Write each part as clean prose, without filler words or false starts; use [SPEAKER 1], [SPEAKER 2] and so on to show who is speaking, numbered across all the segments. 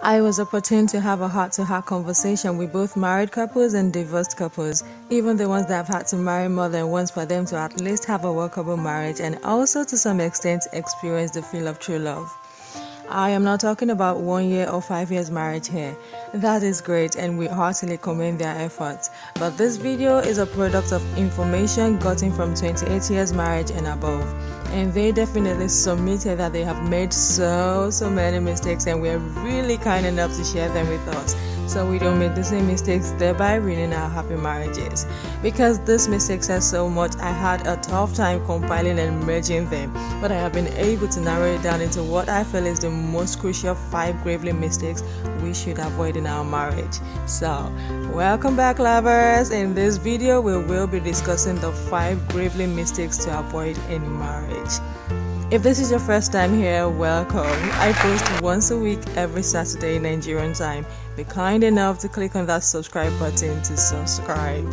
[SPEAKER 1] I was opportune to have a heart-to-heart conversation with both married couples and divorced couples, even the ones that have had to marry more than once for them to at least have a workable marriage and also to some extent experience the feel of true love. I am not talking about 1 year or 5 years marriage here. That is great and we heartily commend their efforts. But this video is a product of information gotten from 28 years marriage and above. And they definitely submitted that they have made so many mistakes and we are really kind enough to share them with us so we don't make the same mistakes, thereby ruining our happy marriages. Because these mistakes are so much, I had a tough time compiling and merging them, but I have been able to narrow it down into what I feel is the most crucial 5 gravely mistakes we should avoid in our marriage. So, welcome back lovers. In this video we will be discussing the 5 gravely mistakes to avoid in marriage. If this is your first time here, welcome. I post once a week every Saturday Nigerian time. Be kind enough to click on that subscribe button to subscribe.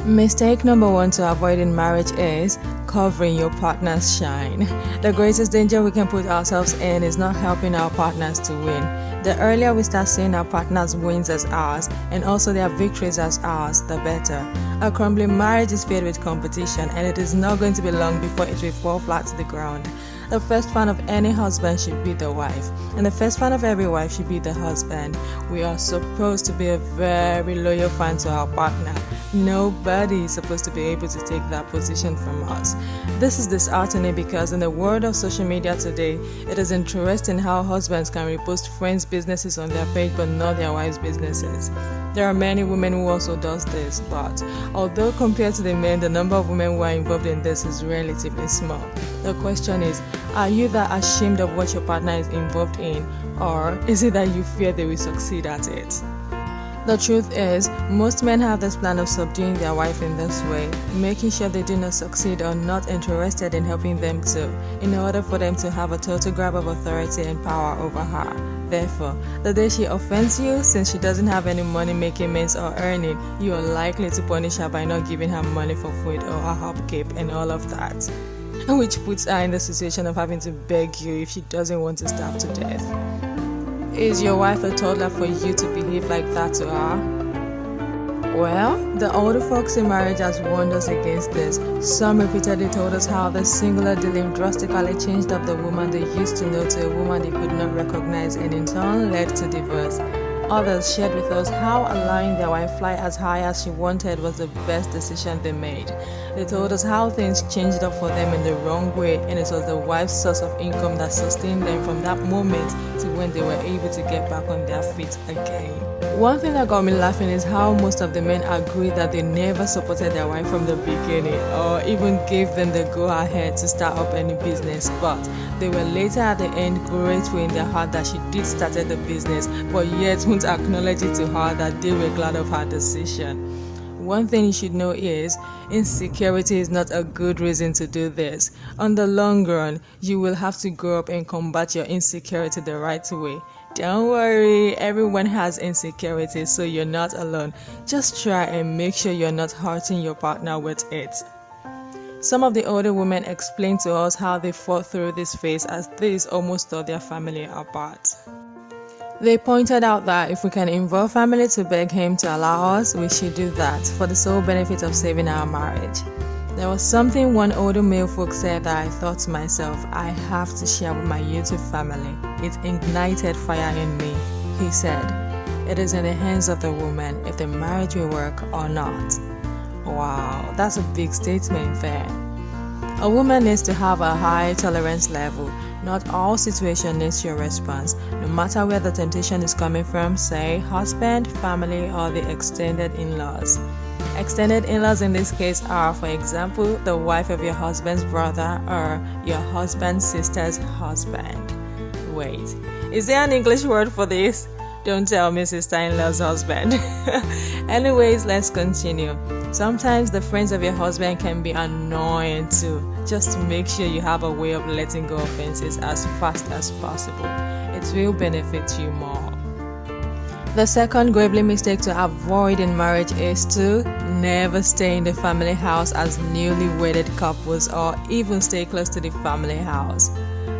[SPEAKER 1] Mistake number 1 to avoid in marriage is covering your partner's shine. The greatest danger we can put ourselves in is not helping our partners to win. The earlier we start seeing our partners' wins as ours and also their victories as ours, the better. A crumbling marriage is filled with competition and it is not going to be long before it will fall flat to the ground. The first fan of any husband should be the wife, and the first fan of every wife should be the husband. We are supposed to be a very loyal fan to our partner. Nobody is supposed to be able to take that position from us. This is disheartening because in the world of social media today, it is interesting how husbands can repost friends' businesses on their page but not their wives' businesses. There are many women who also does this, but although compared to the men, the number of women who are involved in this is relatively small. The question is, are you that ashamed of what your partner is involved in, or is it that you fear they will succeed at it? The truth is, most men have this plan of subduing their wife in this way, making sure they do not succeed or not interested in helping them to, in order for them to have a total grab of authority and power over her. Therefore, the day she offends you, since she doesn't have any money-making means or earning, you are likely to punish her by not giving her money for food or her upkeep and all of that, which puts her in the situation of having to beg you if she doesn't want to starve to death. Is your wife a toddler for you to behave like that to her? Well, the older folks in marriage has warned us against this. Some repeatedly told us how the singular dealing drastically changed up the woman they used to know to a woman they could not recognize and in turn led to divorce. Others shared with us how allowing their wife fly as high as she wanted was the best decision they made. They told us how things changed up for them in the wrong way and it was the wife's source of income that sustained them from that moment to when they were able to get back on their feet again. One thing that got me laughing is how most of the men agreed that they never supported their wife from the beginning or even gave them the go-ahead to start up any business, but they were later at the end grateful in their heart that she did started the business, but yet won't acknowledge it to her that they were glad of her decision. One thing you should know is, insecurity is not a good reason to do this. On the long run, you will have to grow up and combat your insecurity the right way. Don't worry, everyone has insecurity, so you're not alone. Just try and make sure you're not hurting your partner with it. Some of the older women explained to us how they fought through this phase as this almost tore their family apart. They pointed out that if we can involve family to beg him to allow us, we should do that for the sole benefit of saving our marriage. There was something one older male folk said that I thought to myself, I have to share with my YouTube family. It ignited fire in me. He said, it is in the hands of the woman if the marriage will work or not. Wow, that's a big statement there. A woman needs to have a high tolerance level. Not all situations needs your response, no matter where the temptation is coming from, say husband, family, or the extended in-laws. Extended in-laws in this case are, for example, the wife of your husband's brother or your husband's sister's husband. Wait, is there an English word for this? Don't tell me sister-in-law's husband. Anyways, let's continue. Sometimes the friends of your husband can be annoying too. Just make sure you have a way of letting go of offenses as fast as possible. It will benefit you more. The second gravely mistake to avoid in marriage is to never stay in the family house as newly wedded couples or even stay close to the family house.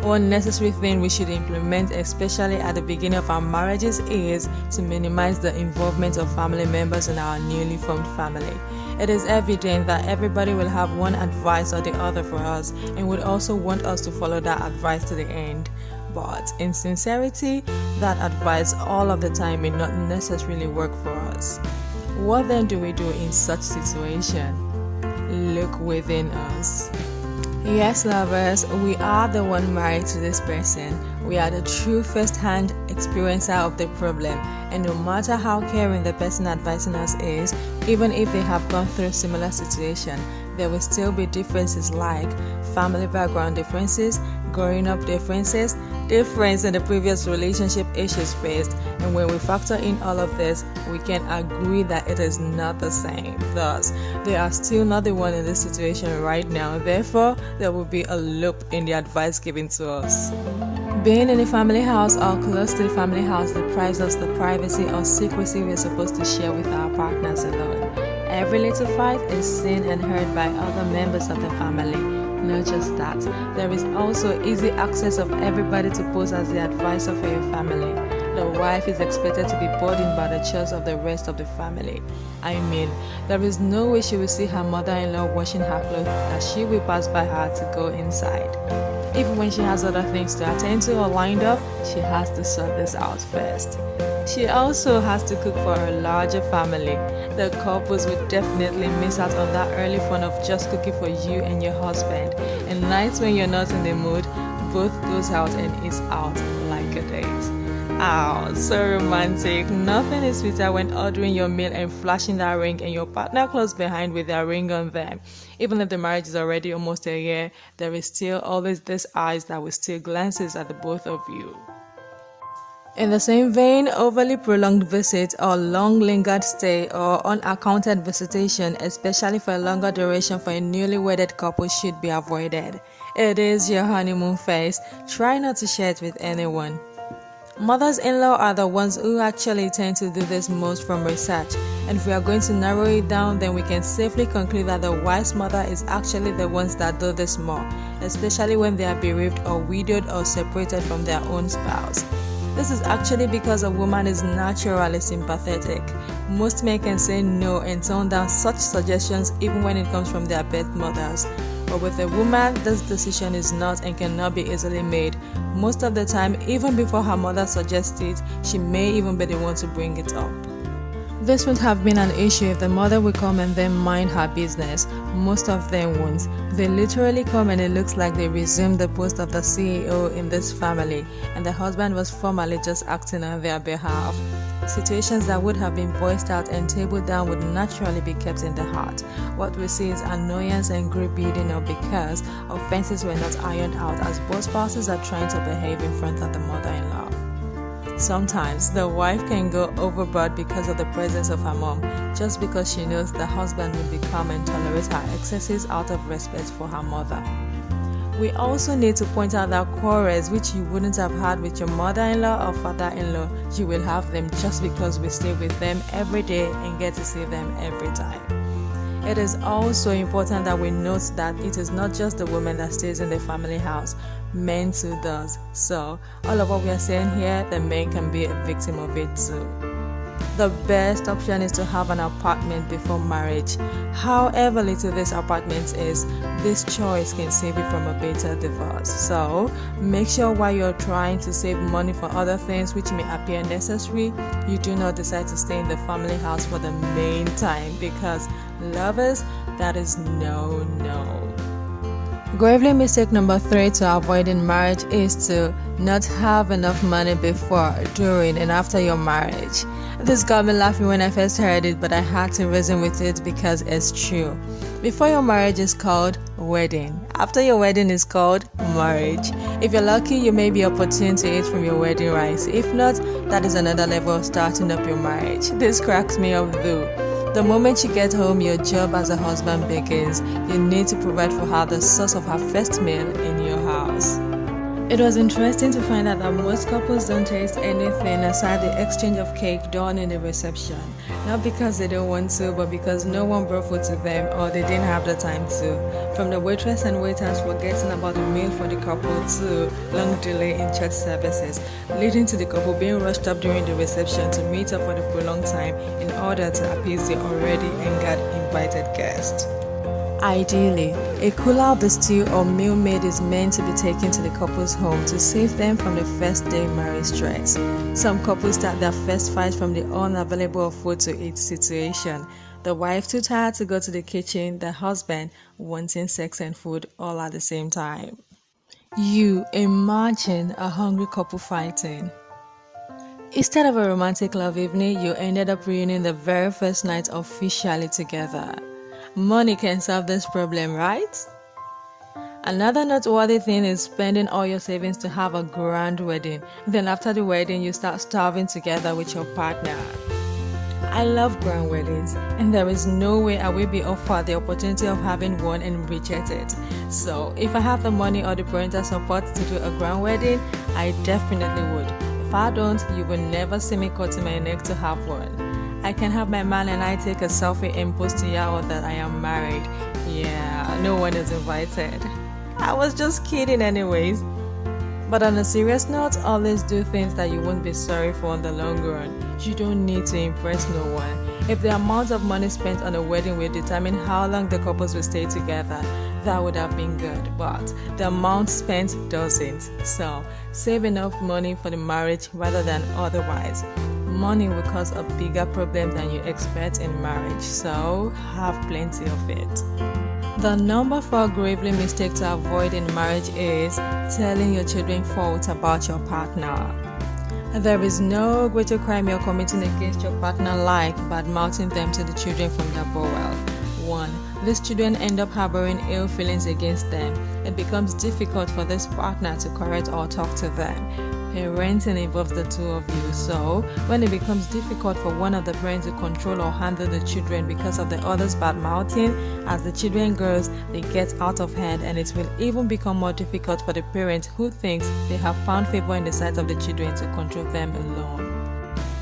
[SPEAKER 1] One necessary thing we should implement, especially at the beginning of our marriages, is to minimize the involvement of family members in our newly formed family. It is evident that everybody will have one advice or the other for us and would also want us to follow that advice to the end. But in sincerity, that advice all of the time may not necessarily work for us. What then do we do in such situation? Look within us. Yes, lovers, we are the one married to this person. We are the true first-hand experiencer of the problem, and no matter how caring the person advising us is, even if they have gone through similar situation, there will still be differences like family background differences, growing up differences, difference in the previous relationship issues faced, and when we factor in all of this, we can agree that it is not the same. Thus, they are still not the one in this situation right now. Therefore, there will be a loop in the advice given to us. Being in a family house or close to the family house deprives us the privacy or secrecy we're supposed to share with our partners alone. Every little fight is seen and heard by other members of the family. Not just that, there is also easy access of everybody to pose as the advisor for your family. The wife is expected to be burdened by the chores of the rest of the family. I mean, there is no way she will see her mother-in-law washing her clothes that she will pass by her to go inside. Even when she has other things to attend to or lined up, she has to sort this out first. She also has to cook for a larger family. The couples will definitely miss out on that early fun of just cooking for you and your husband. And nights when you're not in the mood, both goes out and is out like a date. Ow, so romantic. Nothing is sweeter when ordering your meal and flashing that ring and your partner close behind with their ring on them. Even if the marriage is already almost a year, there is still always this eyes that will still glances at the both of you. In the same vein, overly prolonged visits or long lingered stay or unaccounted visitation, especially for a longer duration for a newly wedded couple, should be avoided. It is your honeymoon phase. Try not to share it with anyone. Mothers-in-law are the ones who actually tend to do this most from research, and if we are going to narrow it down, then we can safely conclude that the wife's mother is actually the ones that do this more, especially when they are bereaved or widowed or separated from their own spouse. This is actually because a woman is naturally sympathetic. Most men can say no and turn down such suggestions even when it comes from their birth mothers. But with a woman, this decision is not and cannot be easily made. Most of the time, even before her mother suggests it, she may even be the one to bring it up. This would have been an issue if the mother would come and then mind her business. Most of them won't. They literally come and it looks like they resumed the post of the CEO in this family, and the husband was formally just acting on their behalf. Situations that would have been voiced out and tabled down would naturally be kept in the heart. What we see is annoyance and group building up because offenses were not ironed out as both spouses are trying to behave in front of the mother-in-law. Sometimes the wife can go overboard because of the presence of her mom, just because she knows the husband will become and tolerate her excesses out of respect for her mother. We also need to point out that quarrels which you wouldn't have had with your mother-in-law or father-in-law, you will have them just because we stay with them every day and get to see them every time. It is also important that we note that it is not just the woman that stays in the family house, men too does. So, all of what we are saying here, the men can be a victim of it too. The best option is to have an apartment before marriage. However little this apartment is, this choice can save you from a bitter divorce. So, make sure while you're trying to save money for other things which may appear necessary, you do not decide to stay in the family house for the main time, because lovers, that is no. Gravely mistake number 3 to avoiding marriage is to not have enough money before, during, and after your marriage. This got me laughing when I first heard it, but I had to reason with it because it's true. Before your marriage is called wedding. After your wedding is called marriage. If you're lucky, you may be opportune to eat from your wedding rice. If not, that is another level of starting up your marriage. This cracks me up though. The moment you get home, your job as a husband begins. You need to provide for her the source of her first meal in your house. It was interesting to find out that most couples don't taste anything aside the exchange of cake done in the reception. Not because they don't want to, but because no one brought food to them or they didn't have the time to. From the waitress and waiters forgetting about the meal for the couple to long delay in church services, leading to the couple being rushed up during the reception to meet up for the prolonged time in order to appease the already angered invited guests. Ideally, a cooler of the stew or meal made is meant to be taken to the couple's home to save them from the first day marriage stress. Some couples start their first fight from the unavailable food to eat situation. The wife too tired to go to the kitchen, the husband wanting sex and food all at the same time. You imagine a hungry couple fighting. Instead of a romantic love evening, you ended up ruining the very first night officially together. Money can solve this problem, right? Another noteworthy thing is spending all your savings to have a grand wedding. Then after the wedding, you start starving together with your partner. I love grand weddings, and there is no way I will be offered the opportunity of having one and reject it. So if I have the money or the parental support to do a grand wedding, I definitely would. If I don't, you will never see me cutting my neck to have one. I can have my man and I take a selfie and post to y'all that I am married. Yeah, no one is invited. I was just kidding anyways. But on a serious note, always do things that you won't be sorry for in the long run. You don't need to impress no one. If the amount of money spent on a wedding will determine how long the couples will stay together, that would have been good. But the amount spent doesn't. So save enough money for the marriage rather than otherwise. Money will cause a bigger problem than you expect in marriage, so have plenty of it. The number 4 gravely mistake to avoid in marriage is telling your children faults about your partner. There is no greater crime you're committing against your partner like bad-mouthing them to the children from their bowel. 1. These children end up harboring ill feelings against them. It becomes difficult for this partner to correct or talk to them. Parenting involves the two of you, so when it becomes difficult for one of the parents to control or handle the children because of the other's bad mouthing, as the children grows, they get out of hand, and it will even become more difficult for the parent who thinks they have found favor in the sight of the children to control them alone.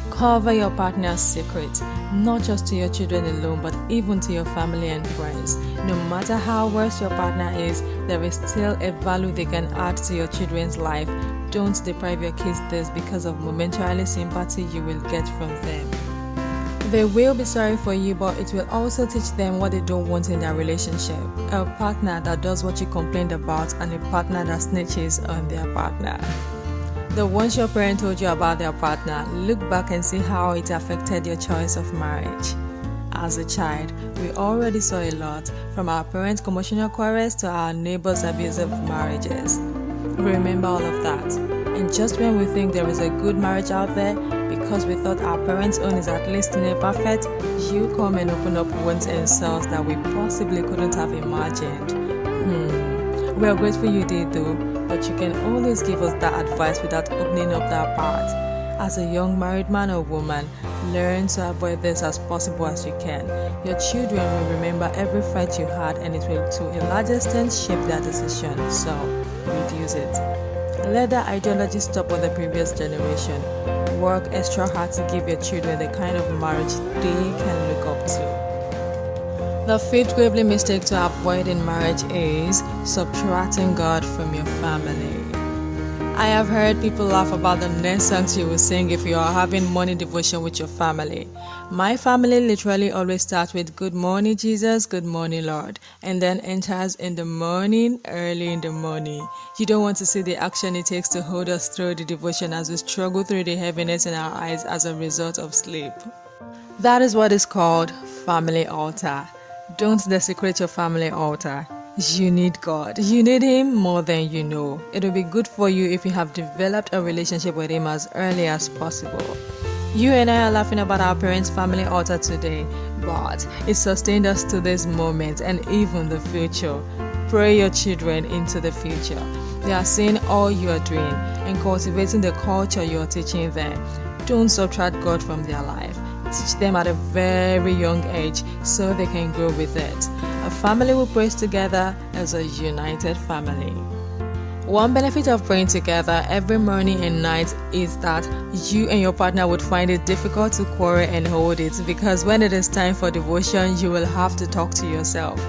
[SPEAKER 1] Cover your partner's secret, not just to your children alone, but even to your family and friends. No matter how worse your partner is, there is still a value they can add to your children's life. Don't deprive your kids this because of momentary sympathy you will get from them. They will be sorry for you, but it will also teach them what they don't want in their relationship. A partner that does what you complained about, and a partner that snitches on their partner. The ones your parent told you about their partner, look back and see how it affected your choice of marriage. As a child, we already saw a lot, from our parents' commotional quarrels to our neighbors' abusive marriages. Remember all of that. And just when we think there is a good marriage out there, because we thought our parents' own is at least near perfect, you come and open up wounds and cells that we possibly couldn't have imagined. We are grateful you did though, but you can always give us that advice without opening up that part. As a young married man or woman, learn to avoid this as possible as you can. Your children will remember every fight you had, and it will to a large extent shape their decision, so reduce it. Let that ideology stop with the previous generation. Work extra hard to give your children the kind of marriage they can look up to. The 5th gravely mistake to avoid in marriage is subtracting God from your family. I have heard people laugh about the next songs you will sing if you are having morning devotion with your family. My family literally always starts with "Good morning, Jesus, good morning, Lord," and then enters in the morning, early in the morning. You don't want to see the action it takes to hold us through the devotion as we struggle through the heaviness in our eyes as a result of sleep. That is what is called family altar. Don't desecrate your family altar. You need God. You need Him more than you know. It will be good for you if you have developed a relationship with Him as early as possible. You and I are laughing about our parents' family altar today, but it sustained us to this moment and even the future. Pray your children into the future. They are seeing all you are doing and cultivating the culture you are teaching them. Don't subtract God from their life. Teach them at a very young age so they can grow with it. A family will praise together as a united family. One benefit of praying together every morning and night is that you and your partner would find it difficult to quarrel and hold it, because when it is time for devotion, you will have to talk to yourself.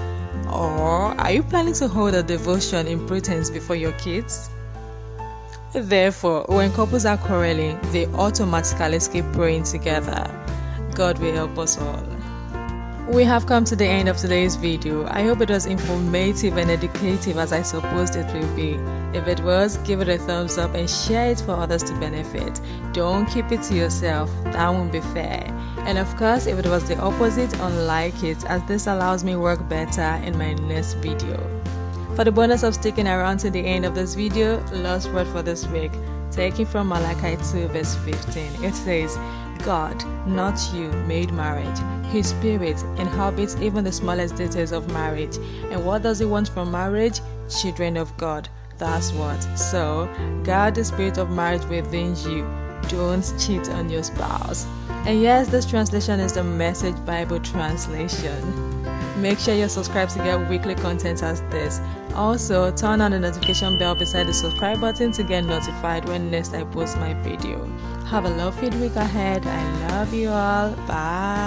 [SPEAKER 1] Or are you planning to hold a devotion in pretense before your kids? Therefore, when couples are quarreling, they automatically skip praying together. God will help us all. We have come to the end of today's video. I hope it was informative and educative as I supposed it will be. If it was, give it a thumbs up and share it for others to benefit. Don't keep it to yourself, that won't be fair. And of course, if it was the opposite, unlike it, as this allows me work better in my next video. For the bonus of sticking around to the end of this video, last word for this week, taken from Malachi 2 verse 15. It says, God, not you, made marriage. His spirit inhabits even the smallest details of marriage. And what does he want from marriage? Children of God. That's what. So, guard the spirit of marriage within you. Don't cheat on your spouse. And yes, this translation is the Message Bible translation. Make sure you're subscribed to get weekly content as this. Also, turn on the notification bell beside the subscribe button to get notified when next I post my video. Have a lovely week ahead. I love you all. Bye.